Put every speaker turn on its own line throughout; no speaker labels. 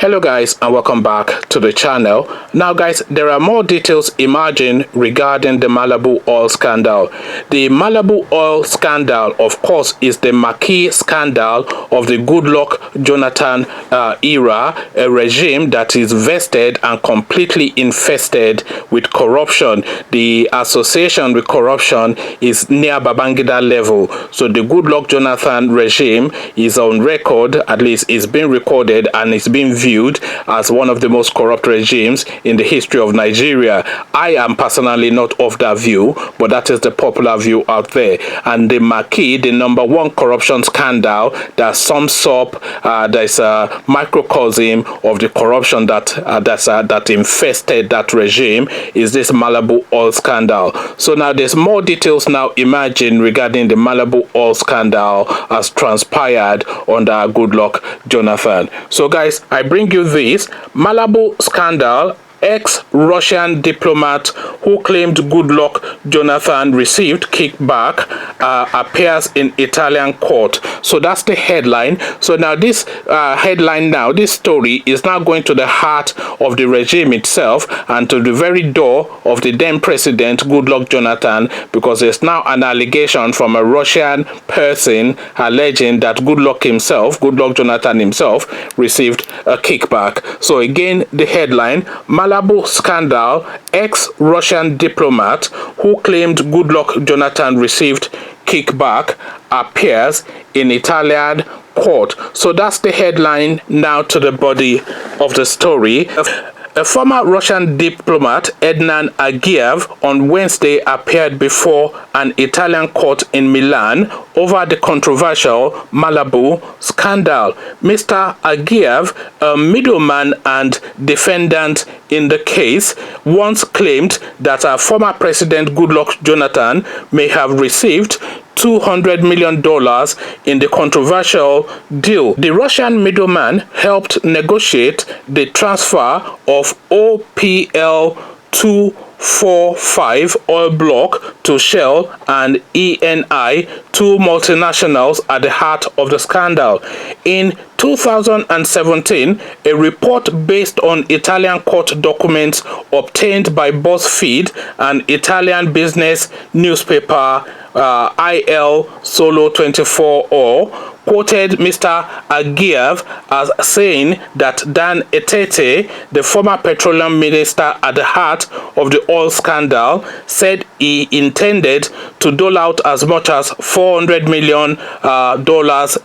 Hello guys, and welcome back to the channel. Now guys, there are more details emerging regarding the Malibu oil scandal. The Malibu oil scandal, of course, is the marquee scandal of the Goodluck Jonathan era, a regime that is vested and completely infested with corruption. The association with corruption is near Babangida level. So the Goodluck Jonathan regime is on record, at least it's been recorded and it's been viewed as one of the most corrupt regimes in the history of Nigeria. I am personally not of that view, but that is the popular view out there. And the marquee, the number one corruption scandal that sums up, there's a microcosm of the corruption that infested that regime, is this Malibu oil scandal. So now there's more details now emerging regarding the Malibu oil scandal as transpired under Goodluck Jonathan. So guys, I bring you this Malibu scandal. Ex-Russian diplomat who claimed Goodluck Jonathan received kickback appears in Italian court. So that's the headline. So now this this story is now going to the heart of the regime itself and to the very door of the then president Goodluck Jonathan, because there's now an allegation from a Russian person alleging that Goodluck Jonathan himself, received a kickback. So again, the headline: Malibu scandal, ex-Russian diplomat who claimed Goodluck Jonathan received kickback appears in Italian court. So that's the headline now to the body of the story. A former Russian diplomat, Adnan Agiev, on Wednesday appeared before an Italian court in Milan over the controversial Malibu scandal. Mr. Agiev, a middleman and defendant in the case, once claimed that our former president Goodluck Jonathan may have received $200 million in the controversial deal. The Russian middleman helped negotiate the transfer of OPL 245 oil block to Shell and ENI, two multinationals at the heart of the scandal. In 2017, a report based on Italian court documents obtained by BuzzFeed, an Italian business newspaper, Il Sole 24 Ore, quoted Mr. Agiev as saying that Dan Etete, the former petroleum minister at the heart of the oil scandal, said he intended to dole out as much as $400 million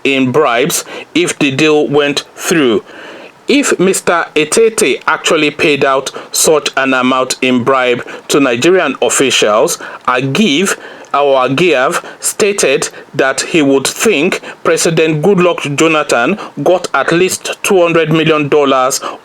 in bribes if the deal went through. If Mr. Etete actually paid out such an amount in bribe to Nigerian officials, Agiev stated that he would think President Goodluck Jonathan got at least $200 million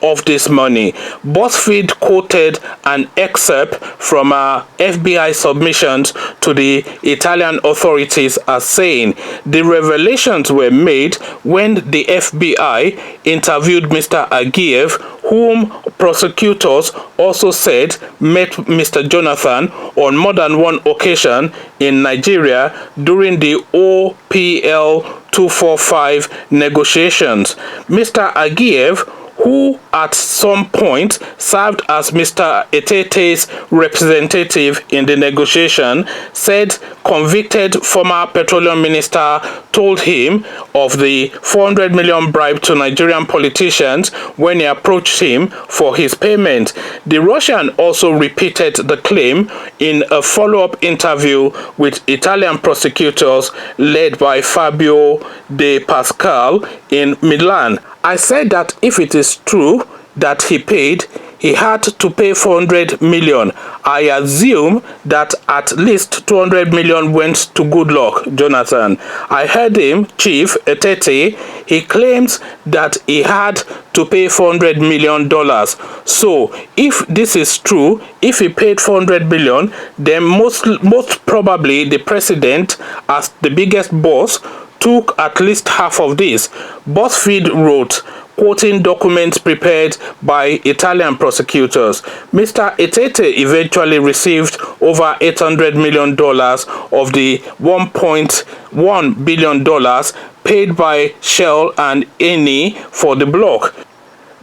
of this money. BuzzFeed quoted an excerpt from FBI submissions to the Italian authorities as saying the revelations were made when the FBI interviewed Mr. Agiev, whom prosecutors also said met Mr. Jonathan on more than one occasion in Nigeria during the OPL 245 negotiations. Mr. Agiev, who at some point served as Mr. Etete's representative in the negotiation, said convicted former petroleum minister told him of the $400 million bribe to Nigerian politicians when he approached him for his payment. The Russian also repeated the claim in a follow-up interview with Italian prosecutors led by Fabio De Pascal in Milan. I said that if it is true that he had to pay $400 million. I assume that at least $200 million went to Goodluck Jonathan. I heard him, Chief Etete, he claims that he had to pay $400 million. So if this is true, if he paid $400 million, then most probably the president, as the biggest boss, took at least half of this. BuzzFeed wrote, quoting documents prepared by Italian prosecutors, Mr. Etete eventually received over $800 million of the $1.1 billion paid by Shell and Eni for the block.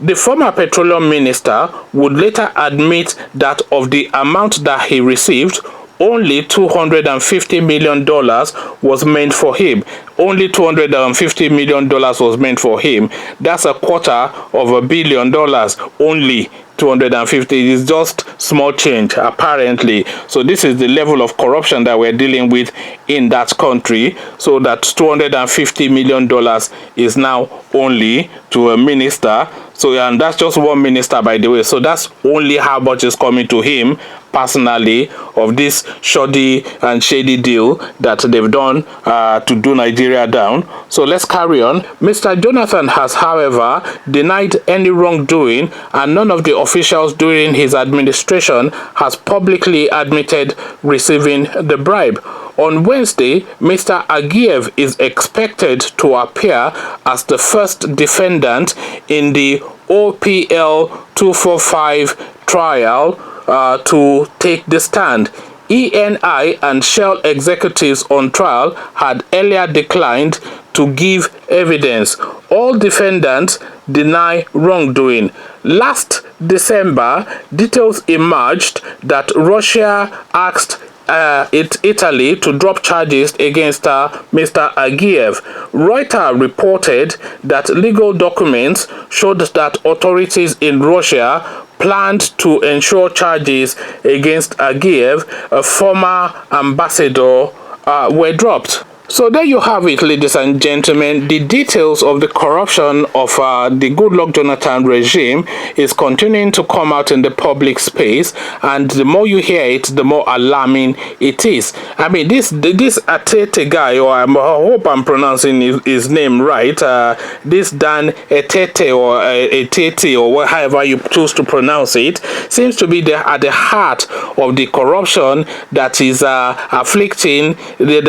The former petroleum minister would later admit that of the amount that he received, only $250 million was meant for him. Only $250 million was meant for him. That's $250 million only. 250 is just small change, apparently. So this is the level of corruption that we're dealing with in that country. So that $250 million is now only to a minister. So, and that's just one minister, by the way. So that's only how much is coming to him personally of this shoddy and shady deal that they've done to do Nigeria down. So let's carry on. Mr. Jonathan has, however, denied any wrongdoing, and none of the officials during his administration has publicly admitted receiving the bribe. On Wednesday, Mr. Agiev is expected to appear as the first defendant in the OPL 245 trial to take the stand. ENI and Shell executives on trial had earlier declined to give evidence. All defendants deny wrongdoing. Last December, details emerged that Russia asked Italy to drop charges against Mr. Agiev. Reuters reported that legal documents showed that authorities in Russia planned to ensure charges against Agiev, a former ambassador, were dropped. So there you have it, ladies and gentlemen. The details of the corruption of the Goodluck Jonathan regime is continuing to come out in the public space, and the more you hear it, the more alarming it is. I mean, this Atete guy, or I hope I'm pronouncing his name right, this Dan Etete or Etete, or however you choose to pronounce it, seems to be at the heart of the corruption that is afflicting,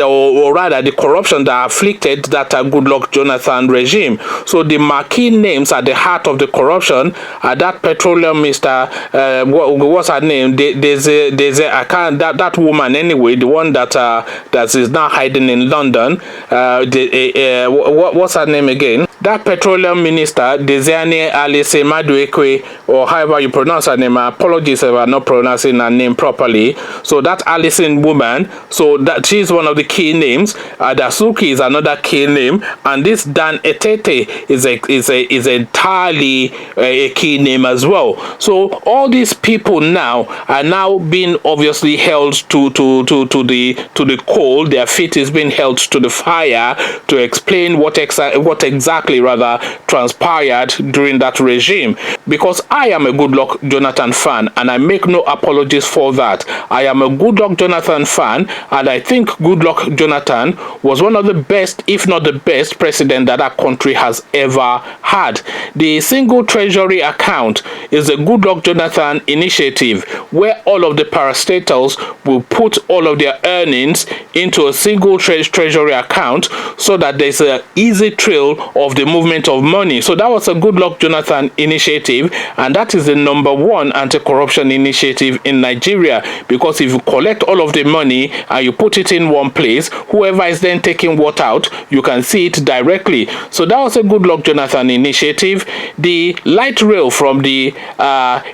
or rather the corruption that afflicted that Goodluck Jonathan regime. So the marquee names at the heart of the corruption are that petroleum minister, what's her name? There's I can't, that woman anyway, the one that is now hiding in London. What's her name again? That petroleum minister, Desiane Alice Maduekwe, or however you pronounce her name. Apologies if I'm not pronouncing her name properly. So that Alison woman, so that she's one of the key names. Dasuki is another key name, and this Dan Etete is entirely a key name as well. So all these people now are now being obviously held to the coal. Their feet is being held to the fire to explain what exactly transpired during that regime. Because I am a Goodluck Jonathan fan, and I make no apologies for that. I am a Goodluck Jonathan fan, and I think Goodluck Jonathan was one of the best, if not the best, president that our country has ever had. The single treasury account is a Goodluck Jonathan initiative where all of the parastatals will put all of their earnings into a single treasury account so that there's an easy trail of the movement of money. So that was a Goodluck Jonathan initiative, and that is the #1 anti-corruption initiative in Nigeria, because if you collect all of the money and you put it in one place, whoever is then taking what out, you can see it directly. So that was a Goodluck Jonathan initiative. The light rail from the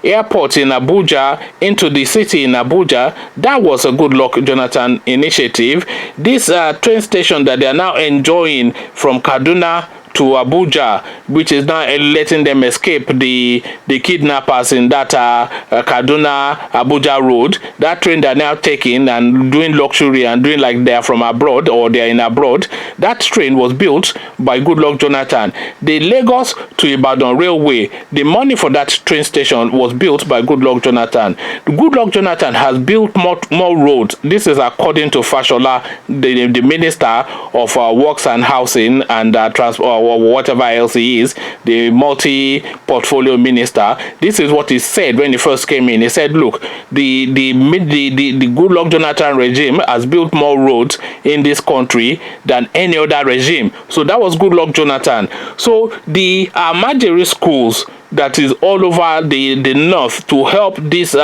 airport in Abuja into the city in Abuja, that was a Goodluck Jonathan initiative. This train station that they are now enjoying from Kaduna to Abuja, which is now letting them escape the kidnappers in that Kaduna Abuja road. That train they're now taking and doing luxury and doing like they're from abroad or they're in abroad. That train was built by Goodluck Jonathan. The Lagos to Ibadan railway, the money for that train station was built by Goodluck Jonathan. Goodluck Jonathan has built more roads. This is according to Fashola, the Minister of Works and Housing and Transport, or whatever else he is, the multi-portfolio minister. This is what he said when he first came in. He said, look, the Goodluck Jonathan regime has built more roads in this country than any other regime. So that was Goodluck Jonathan. So the Almajiri schools that is all over the north to help these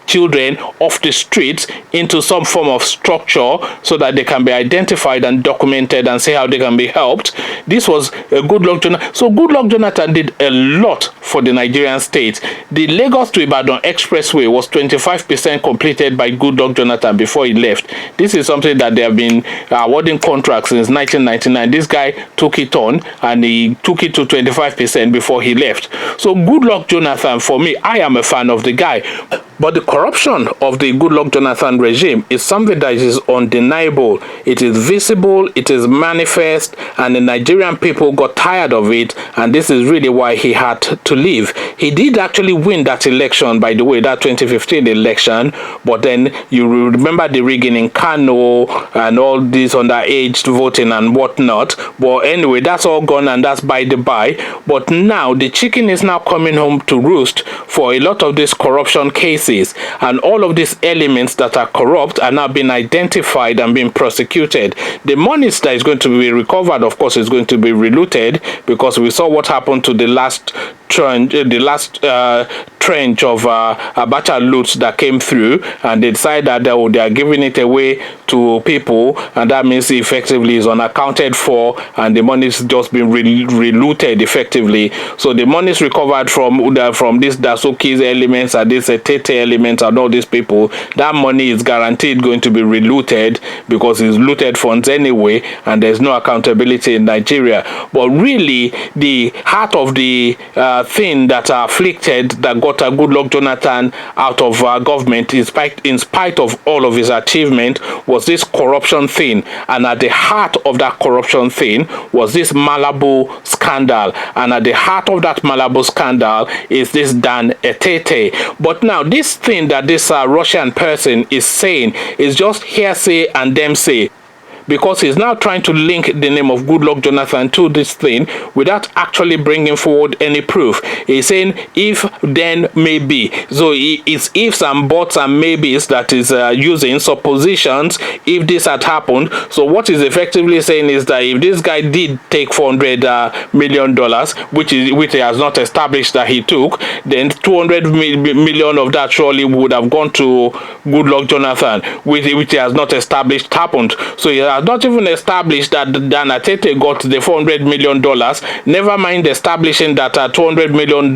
children off the streets into some form of structure so that they can be identified and documented and see how they can be helped. This was a Goodluck Jonathan. So Goodluck Jonathan did a lot for the Nigerian state. The Lagos to Ibadan Expressway was 25% completed by Goodluck Jonathan before he left. This is something that they have been awarding contracts since 1999. This guy took it on and he took it to 25% before he left. So Goodluck Jonathan, for me, I am a fan of the guy. But the corruption of the Goodluck Jonathan regime is something that is undeniable. It is visible, it is manifest, and the Nigerian people got tired of it, and this is really why he had to leave. He did actually win that election, by the way, that 2015 election, but then you remember the rigging in Kano and all this underage voting and whatnot. But anyway, that's all gone and that's by the by. But now the chicken is now coming home to roost for a lot of these corruption cases. And all of these elements that are corrupt are now being identified and being prosecuted. The money that is going to be recovered, of course, is going to be relooted, because we saw what happened to the last trench of Abacha loots that came through, and they decided that they are giving it away to people, and that means effectively is unaccounted for, and the money is just being relooted effectively. So the money is recovered from these Dasuki's elements and these Tete elements and all these people. That money is guaranteed going to be relooted, because it's looted funds anyway, and there's no accountability in Nigeria. But really, the heart of the thing that afflicted that got Goodluck Jonathan out of government, in spite of all of his achievement, was this corruption thing. And at the heart of that corruption thing was this Malabo scandal. And at the heart of that Malabo scandal is this Dan Etete. But now this thing that this Russian person is saying is just hearsay and them say, because he's now trying to link the name of Goodluck Jonathan to this thing without actually bringing forward any proof. He's saying if, then, maybe. So it's ifs and buts and maybes that is using suppositions if this had happened. So what he's effectively saying is that if this guy did take $400 million, which he has not established that he took, then 200 million of that surely would have gone to Goodluck Jonathan, which he has not established happened. So he has not even established that Dan Etete got the $400 million, never mind establishing that $200 million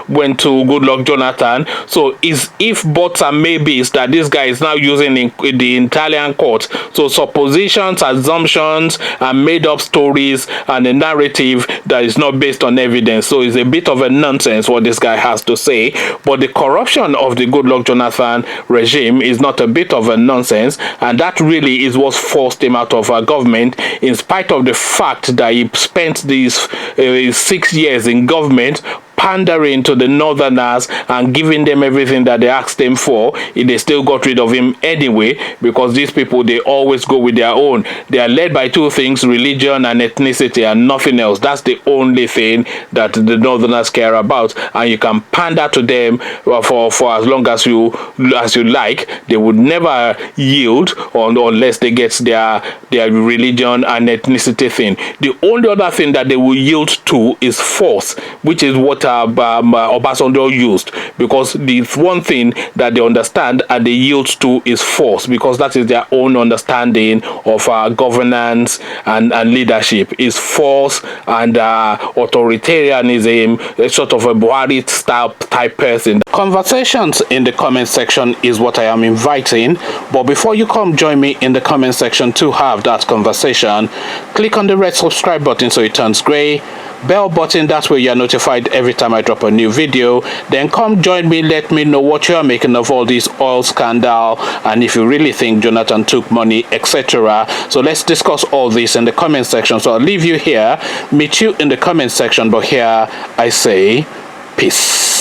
went to Goodluck Jonathan. So is if, buts and maybes that this guy is now using in the Italian court. So suppositions, assumptions, and made up stories, and a narrative that is not based on evidence. So it's a bit of a nonsense what this guy has to say. But the corruption of the Goodluck Jonathan regime is not a bit of a nonsense, and that really is what forced him out of government, in spite of the fact that he spent these 6 years in government pandering to the northerners and giving them everything that they asked them for. They still got rid of him anyway, because these people, they always go with their own. They are led by two things: religion and ethnicity, and nothing else. That's the only thing that the northerners care about, and you can pander to them for as long as you like. They would never yield unless they get their religion and ethnicity thing. The only other thing that they will yield to is force, which is what Obasanjo used, because the one thing that they understand and they yield to is force, because that is their own understanding of governance and leadership, is force and authoritarianism, a sort of a Buhari style type person. Conversations in the comment section is what I am inviting, but before you come join me in the comment section to have that conversation, click on the red subscribe button so it turns gray, bell button, that way you are notified every time I drop a new video. Then come join me, let me know what you are making of all this oil scandal, and if you really think Jonathan took money, etc. So let's discuss all this in the comment section. So I'll leave you here, meet you in the comment section, but here I say peace.